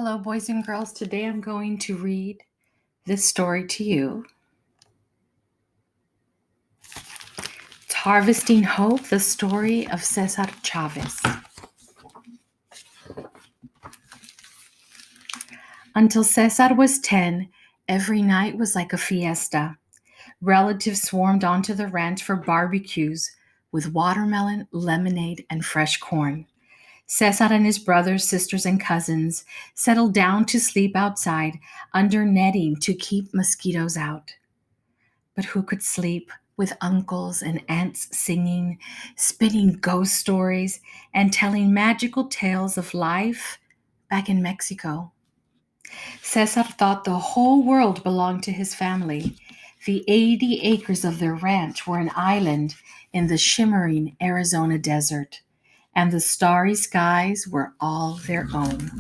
Hello, boys and girls. Today I'm going to read this story to you. It's Harvesting Hope, the story of Cesar Chavez. Until Cesar was 10, every night was like a fiesta. Relatives swarmed onto the ranch for barbecues with watermelon, lemonade, and fresh corn. Cesar and his brothers, sisters, and cousins settled down to sleep outside under netting to keep mosquitoes out. But who could sleep with uncles and aunts singing, spinning ghost stories, and telling magical tales of life back in Mexico? Cesar thought the whole world belonged to his family. The 80 acres of their ranch were an island in the shimmering Arizona desert, and the starry skies were all their own.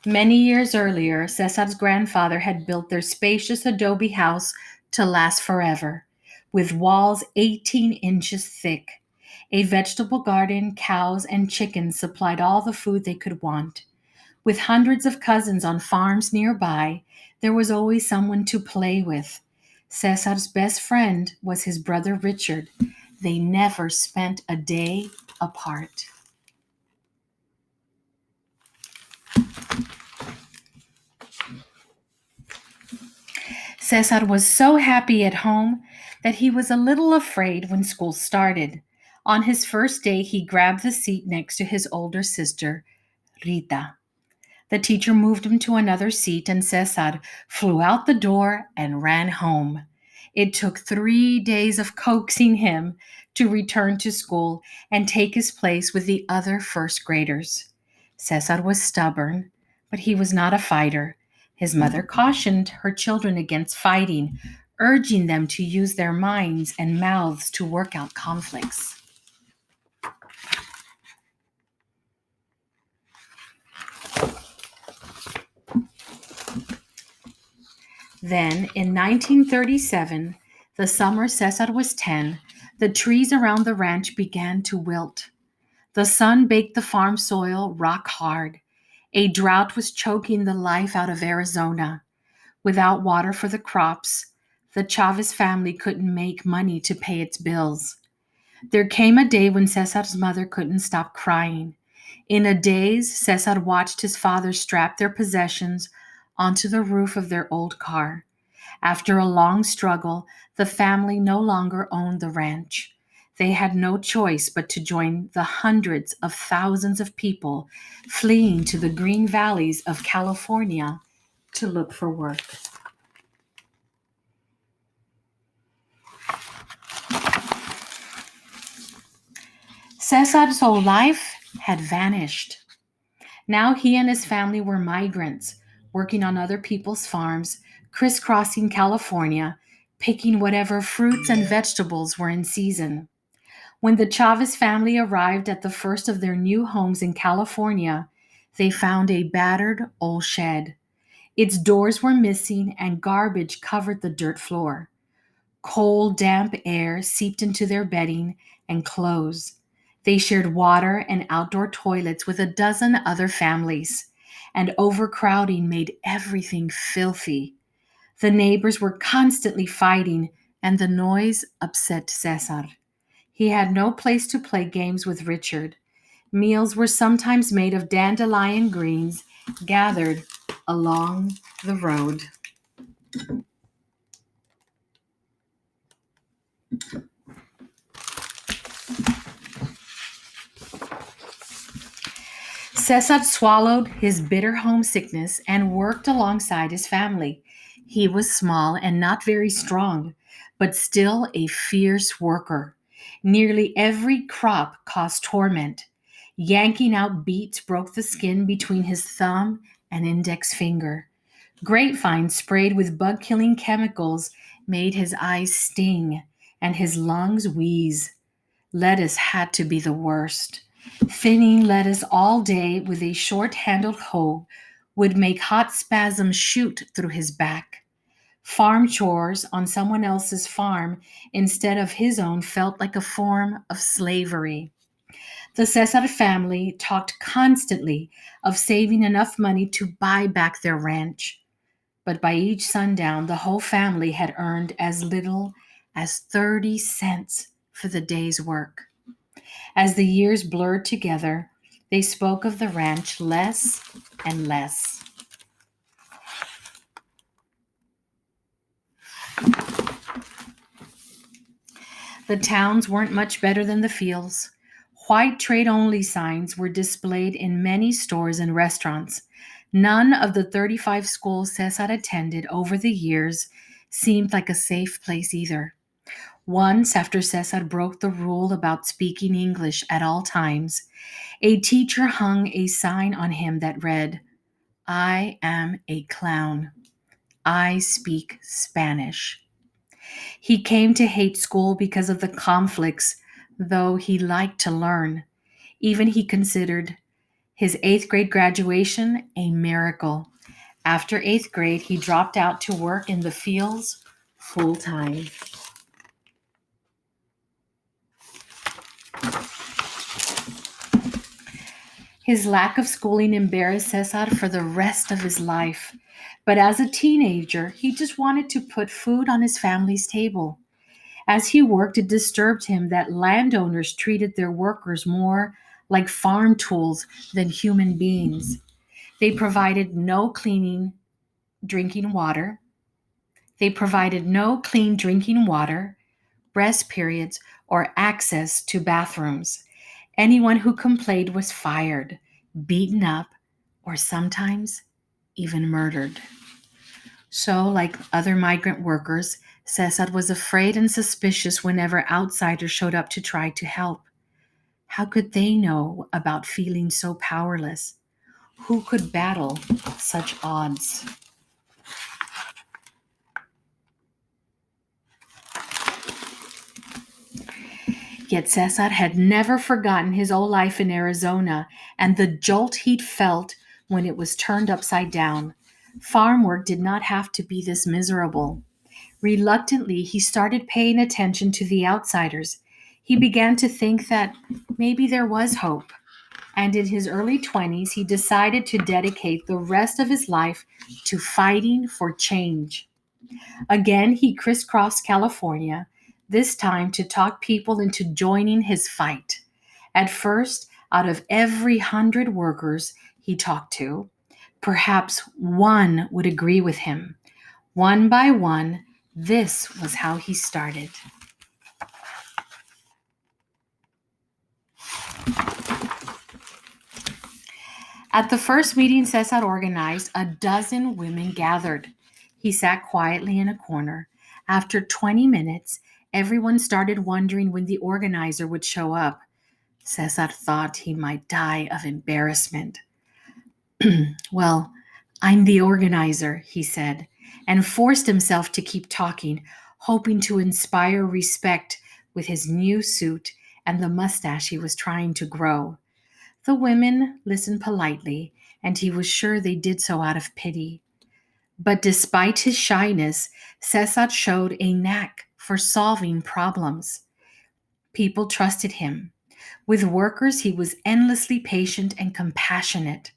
Many years earlier, Cesar's grandfather had built their spacious adobe house to last forever, with walls 18 inches thick. A vegetable garden, cows, and chickens supplied all the food they could want. With hundreds of cousins on farms nearby, there was always someone to play with. Cesar's best friend was his brother Richard. They never spent a day apart. Cesar was so happy at home that he was a little afraid when school started. On his first day, he grabbed the seat next to his older sister, Rita. The teacher moved him to another seat, and Cesar flew out the door and ran home. It took 3 days of coaxing him to return to school and take his place with the other first graders. Cesar was stubborn, but he was not a fighter. His mother cautioned her children against fighting, urging them to use their minds and mouths to work out conflicts. Then, in 1937, the summer Cesar was 10, the trees around the ranch began to wilt. The sun baked the farm soil rock hard. A drought was choking the life out of Arizona. Without water for the crops, the Chavez family couldn't make money to pay its bills. There came a day when Cesar's mother couldn't stop crying. In a daze, Cesar watched his father strap their possessions onto the roof of their old car. After a long struggle, the family no longer owned the ranch. They had no choice but to join the hundreds of thousands of people fleeing to the green valleys of California to look for work. Cesar's whole life had vanished. Now he and his family were migrants, working on other people's farms, crisscrossing California, picking whatever fruits and vegetables were in season. When the Chavez family arrived at the first of their new homes in California, they found a battered old shed. Its doors were missing and garbage covered the dirt floor. Cold, damp air seeped into their bedding and clothes. They shared water and outdoor toilets with a dozen other families, and overcrowding made everything filthy. The neighbors were constantly fighting, and the noise upset Cesar. He had no place to play games with Richard. Meals were sometimes made of dandelion greens gathered along the road. Cesar swallowed his bitter homesickness and worked alongside his family. He was small and not very strong, but still a fierce worker. Nearly every crop caused torment. Yanking out beets broke the skin between his thumb and index finger. Grapevine sprayed with bug killing chemicals made his eyes sting and his lungs wheeze. Lettuce had to be the worst. Thinning lettuce all day with a short handled hoe would make hot spasms shoot through his back. Farm chores on someone else's farm instead of his own felt like a form of slavery. The Cesar family talked constantly of saving enough money to buy back their ranch. But by each sundown, the whole family had earned as little as 30 cents for the day's work. As the years blurred together, they spoke of the ranch less and less. The towns weren't much better than the fields. White trade only signs were displayed in many stores and restaurants. None of the 35 schools Cesar attended over the years seemed like a safe place either. Once, after Cesar broke the rule about speaking English at all times, a teacher hung a sign on him that read, "I am a clown. I speak Spanish." He came to hate school because of the conflicts, though he liked to learn. Even he considered his eighth grade graduation a miracle. After eighth grade, he dropped out to work in the fields full time. His lack of schooling embarrassed Cesar for the rest of his life. But as a teenager, he just wanted to put food on his family's table. As he worked, it disturbed him that landowners treated their workers more like farm tools than human beings. They provided no drinking water. They provided no clean drinking water, rest periods, or access to bathrooms. Anyone who complained was fired, beaten up, or sometimes even murdered. So, like other migrant workers, Cesar was afraid and suspicious whenever outsiders showed up to try to help. How could they know about feeling so powerless? Who could battle such odds? Yet Cesar had never forgotten his old life in Arizona and the jolt he'd felt when it was turned upside down. Farm work did not have to be this miserable. Reluctantly, he started paying attention to the outsiders. He began to think that maybe there was hope. And in his early 20s, he decided to dedicate the rest of his life to fighting for change. Again, he crisscrossed California, this time to talk people into joining his fight. At first, out of every 100 workers he talked to, perhaps one would agree with him. One by one, this was how he started. At the first meeting Cesar organized, a dozen women gathered. He sat quietly in a corner. After 20 minutes, everyone started wondering when the organizer would show up. Cesar thought he might die of embarrassment. "Well, I'm the organizer," he said, and forced himself to keep talking, hoping to inspire respect with his new suit and the mustache he was trying to grow. The women listened politely, and he was sure they did so out of pity. But despite his shyness, Cesar showed a knack for solving problems. People trusted him. With workers, he was endlessly patient and compassionate.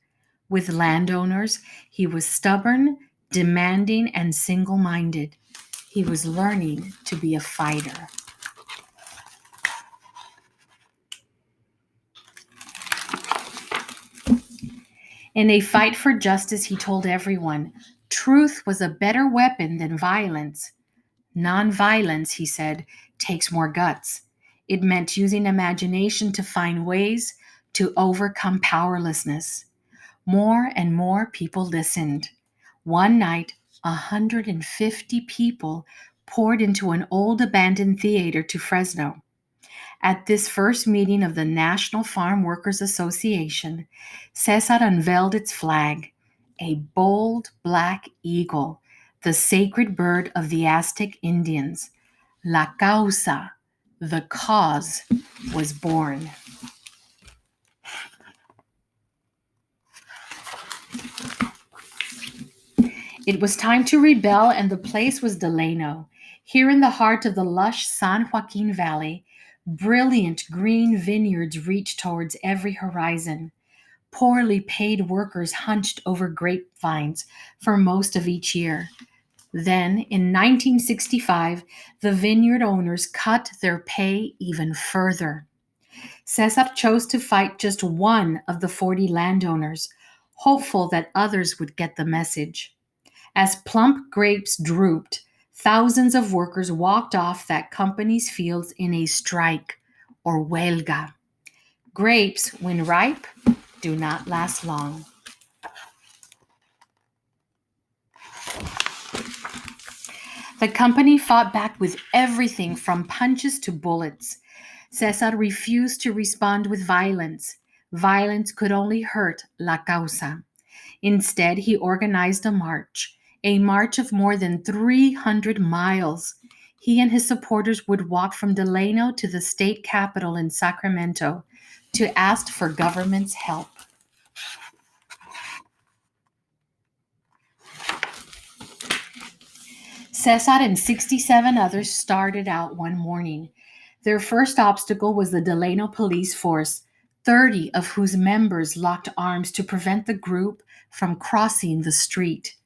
With landowners, he was stubborn, demanding, and single minded. He was learning to be a fighter. In a fight for justice, he told everyone, truth was a better weapon than violence. Nonviolence, he said, takes more guts. It meant using imagination to find ways to overcome powerlessness. More and more people listened. One night, 150 people poured into an old abandoned theater to Fresno. At this first meeting of the National Farm Workers Association, Cesar unveiled its flag, a bold black eagle, the sacred bird of the Aztec Indians. La causa, the cause, was born. It was time to rebel, and the place was Delano. Here in the heart of the lush San Joaquin Valley, brilliant green vineyards reached towards every horizon. Poorly paid workers hunched over grapevines for most of each year. Then, in 1965, the vineyard owners cut their pay even further. Cesar chose to fight just one of the 40 landowners, hopeful that others would get the message. As plump grapes drooped, thousands of workers walked off that company's fields in a strike, or huelga. Grapes, when ripe, do not last long. The company fought back with everything from punches to bullets. Cesar refused to respond with violence. Violence could only hurt La Causa. Instead, he organized a march of more than 300 miles. He and his supporters would walk from Delano to the state capitol in Sacramento to ask for government's help. Cesar and 67 others started out one morning. Their first obstacle was the Delano police force, 30 of whose members locked arms to prevent the group from crossing the street.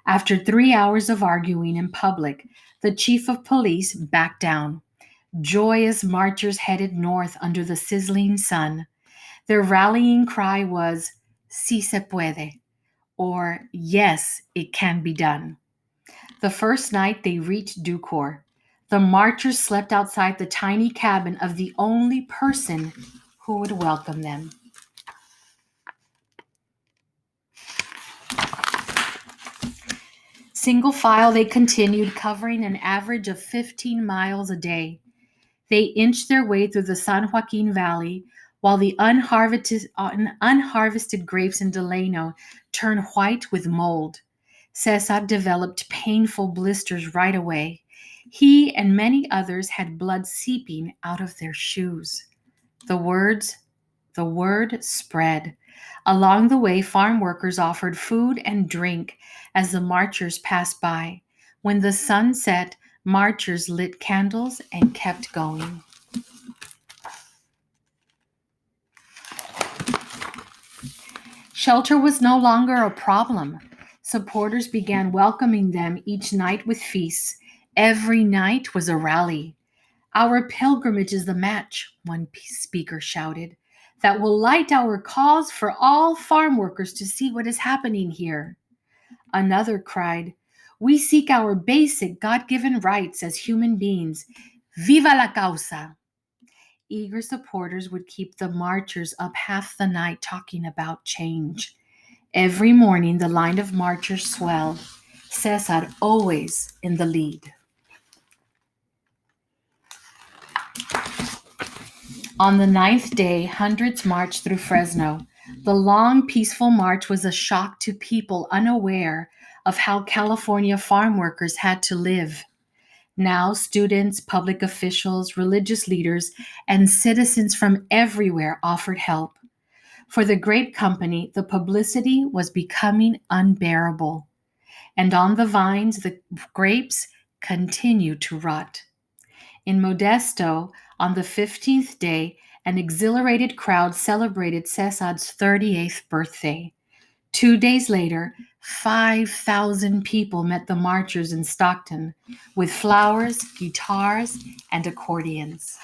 After 3 hours of arguing in public, the chief of police backed down. Joyous marchers headed north under the sizzling sun. Their rallying cry was, "Si se puede," or "Yes, it can be done." The first night they reached Ducor. The marchers slept outside the tiny cabin of the only person who would welcome them. Single file, they continued, covering an average of 15 miles a day. They inched their way through the San Joaquin Valley, while the unharvested grapes in Delano turned white with mold. Cesar developed painful blisters right away. He and many others had blood seeping out of their shoes. The word spread. Along the way, farm workers offered food and drink as the marchers passed by. When the sun set, marchers lit candles and kept going. Shelter was no longer a problem. Supporters began welcoming them each night with feasts. Every night was a rally. "Our pilgrimage is the match," one speaker shouted, "that will light our cause for all farm workers to see what is happening here." Another cried, "We seek our basic God-given rights as human beings. Viva la causa!" Eager supporters would keep the marchers up half the night talking about change. Every morning, the line of marchers swelled, Cesar always in the lead. On the 9th day, hundreds marched through Fresno. The long, peaceful march was a shock to people unaware of how California farm workers had to live. Now, students, public officials, religious leaders, and citizens from everywhere offered help. For the grape company, the publicity was becoming unbearable. And on the vines, the grapes continued to rot. In Modesto, on the 15th day, an exhilarated crowd celebrated Cesar's 38th birthday. 2 days later, 5,000 people met the marchers in Stockton with flowers, guitars, and accordions.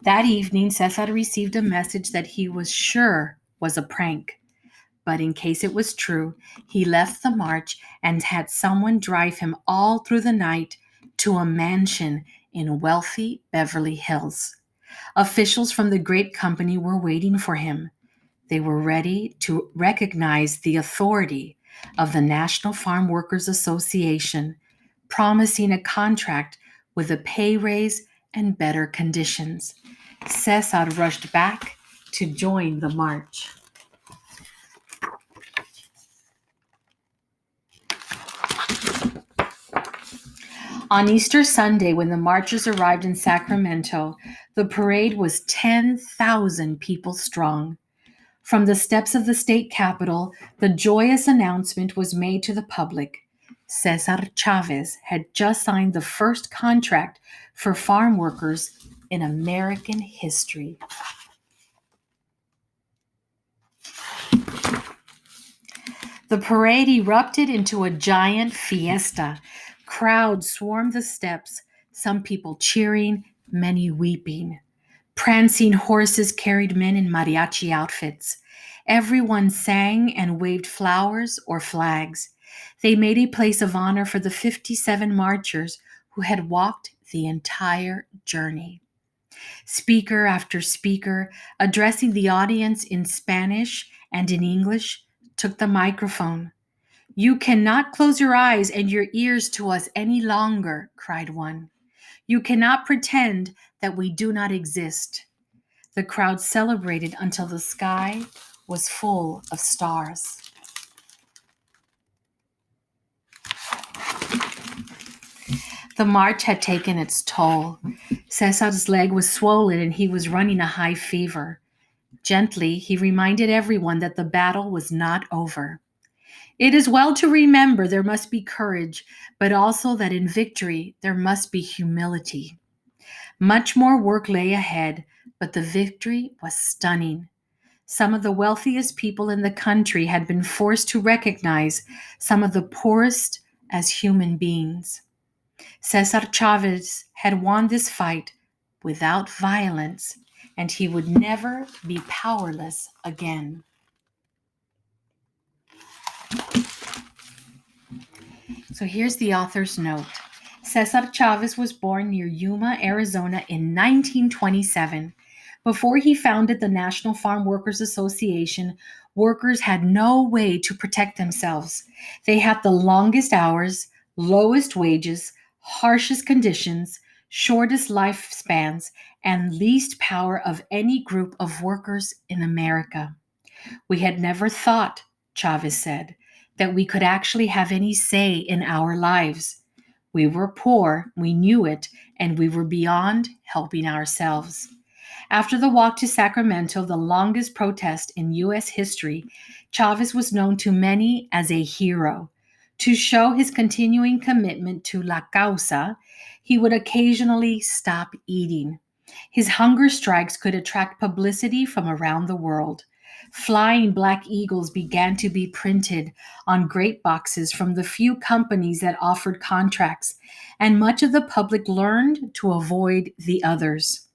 That evening, Cesar received a message that he was sure was a prank. But in case it was true, he left the march and had someone drive him all through the night to a mansion in wealthy Beverly Hills. Officials from the grape company were waiting for him. They were ready to recognize the authority of the National Farm Workers Association, promising a contract with a pay raise and better conditions. Cesar rushed back to join the march. On Easter Sunday, when the marchers arrived in Sacramento, the parade was 10,000 people strong. From the steps of the state capitol, the joyous announcement was made to the public. Cesar Chavez had just signed the first contract for farm workers in American history. The parade erupted into a giant fiesta. Crowds swarmed the steps, some people cheering, many weeping. Prancing horses carried men in mariachi outfits. Everyone sang and waved flowers or flags. They made a place of honor for the 57 marchers who had walked the entire journey. Speaker after speaker, addressing the audience in Spanish and in English, took the microphone. "You cannot close your eyes and your ears to us any longer," cried one. "You cannot pretend that we do not exist." The crowd celebrated until the sky was full of stars. The march had taken its toll. Cesar's leg was swollen and he was running a high fever. Gently, he reminded everyone that the battle was not over. "It is well to remember there must be courage, but also that in victory there must be humility." Much more work lay ahead, but the victory was stunning. Some of the wealthiest people in the country had been forced to recognize some of the poorest as human beings. Cesar Chavez had won this fight without violence, and he would never be powerless again. So here's the author's note. Cesar Chavez was born near Yuma, Arizona in 1927. Before he founded the National Farm Workers Association, workers had no way to protect themselves. They had the longest hours, lowest wages, harshest conditions, shortest lifespans, and least power of any group of workers in America. "We had never thought," Chavez said, "that we could actually have any say in our lives. We were poor, we knew it, and we were beyond helping ourselves." After the walk to Sacramento, the longest protest in U.S. history, Chavez was known to many as a hero. To show his continuing commitment to La Causa, he would occasionally stop eating. His hunger strikes could attract publicity from around the world. Flying black eagles began to be printed on grape boxes from the few companies that offered contracts, and much of the public learned to avoid the others.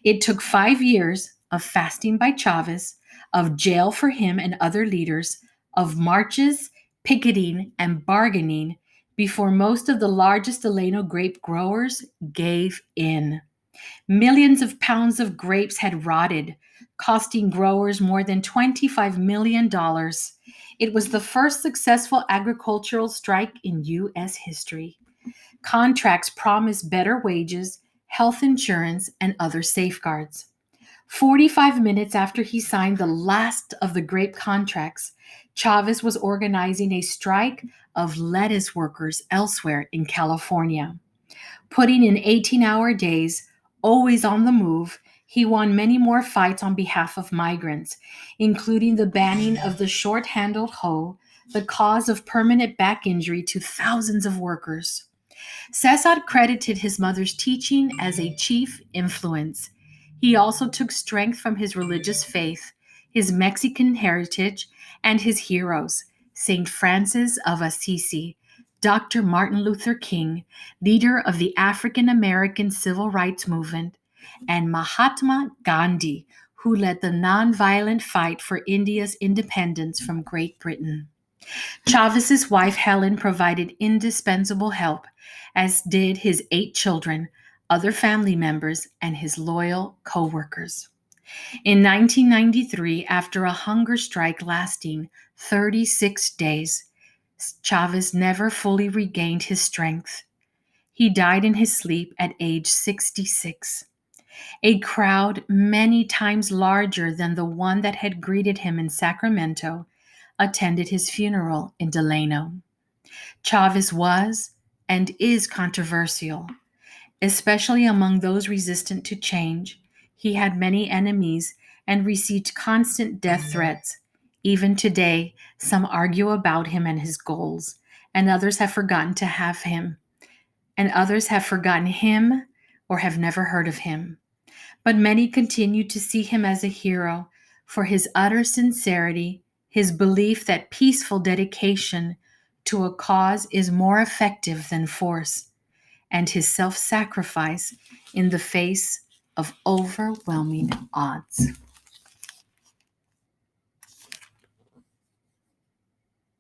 It took 5 years of fasting by Chavez, of jail for him and other leaders, of marches, picketing, and bargaining before most of the largest Delano grape growers gave in. Millions of pounds of grapes had rotted, costing growers more than $25 million. It was the first successful agricultural strike in U.S. history. Contracts promised better wages, health insurance, and other safeguards. 45 minutes after he signed the last of the grape contracts, Chavez was organizing a strike of lettuce workers elsewhere in California. Putting in 18-hour days, always on the move, he won many more fights on behalf of migrants, including the banning of the short-handled hoe, the cause of permanent back injury to thousands of workers. Cesar credited his mother's teaching as a chief influence. He also took strength from his religious faith, his Mexican heritage, and his heroes, St. Francis of Assisi, Dr. Martin Luther King, leader of the African American Civil Rights Movement, and Mahatma Gandhi, who led the nonviolent fight for India's independence from Great Britain. Chavez's wife Helen provided indispensable help, as did his 8 children, other family members, and his loyal co-workers. In 1993, after a hunger strike lasting 36 days, Chavez never fully regained his strength. He died in his sleep at age 66. A crowd many times larger than the one that had greeted him in Sacramento attended his funeral in Delano. Chavez was and is controversial, especially among those resistant to change. He had many enemies, and received constant death threats. Even today, some argue about him and his goals, and others have forgotten to have him, and others have forgotten him or have never heard of him. But many continue to see him as a hero for his utter sincerity, his belief that peaceful dedication to a cause is more effective than force, and his self sacrifice in the face of overwhelming odds.